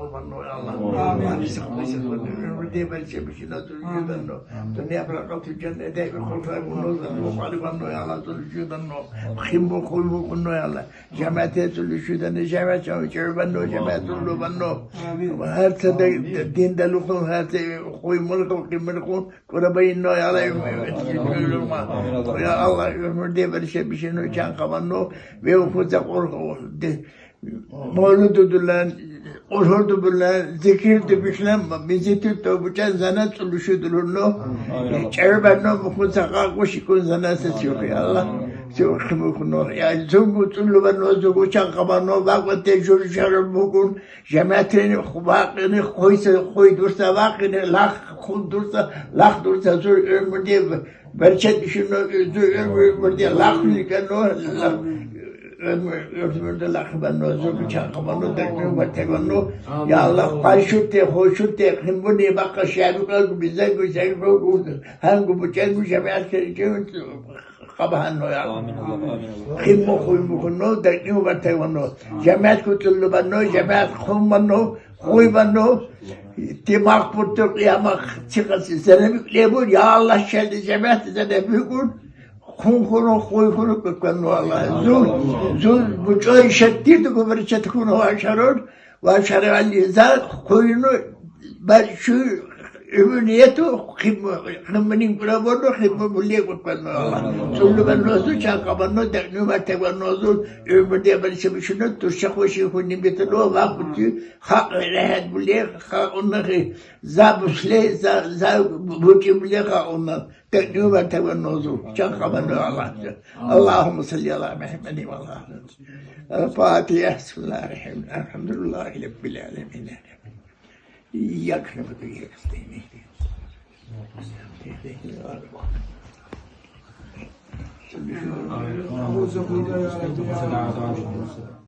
kurban ol Allah. Amin. Diye ben çemişin atılıyordan o. Dünya bırakıp cennete bir kurtar bunu da. O kaliban o Allah tuluşuyordan o. Kimbo koymu kunu Allah. Cemaate tuluşuyordan cemaat çevirben o cemaat tuluşuyordan o. Her türlü dinde lukun her türlü koymuluk kimulukun kurabayın o Allah. Ya Allah ömür diye bir çemişin o can kaban o. Ve ufuzak orku. Mevlududular, orhududular, zikirdi bişlen, bizi tuttu, bıçan zanat oluşudururlu. Çevirbenno mukusaka kuşikun zanat sesiyor ya Allah. Sevkimukunu, ya zungu tullu benno, zungu çankabanno, vakı tecrübe şarıl bugün, cemaatini, vakını koydursa, vakını lak dursa, zor ömür diye, berçet düşünü, ömür diye, lak nikanno, ömürde lakıbanno, zor çankabanno, teknüme teganno, ya Allah, karşıtte, hoşutte, himbuni bakka şabıka, bize güzel, hangi bıçak, cemaat kabahanno ya. Amin Allah, amin Allah. Kimmo kuymukunno, teknüme teganno, cemaat kutullu banno, cemaat kummanno, kuybanno, timak puttuk yamak çıkası, senemikle bu, ya Allah şerdi cemaat zene büyükün, kunkunu kuykunu kutkanno Allah. Zul buçoy şettirdi kubur çetkunu vaşarı aliza kuyunu ben şu ümniyetu kımının kurabordu kımı bulliye kutkanno Allah. Zullu ben nozu çakabanno teknüme teganno ömürde ben şunu turşak hoşi hunnim bitilo vakti hak rehet bulliye hak onları zabusle buçi bulliye hak onları teknüme teganno çakabanno Allah. Allahümme salli ala Muhammedin ve ala El-Fatiha. Bismillahirrahmanirrahim. Elhamdülillahi Rabbil alemin. İyyâke na'budu ve iyyâke nestaîn. أعوذ بالله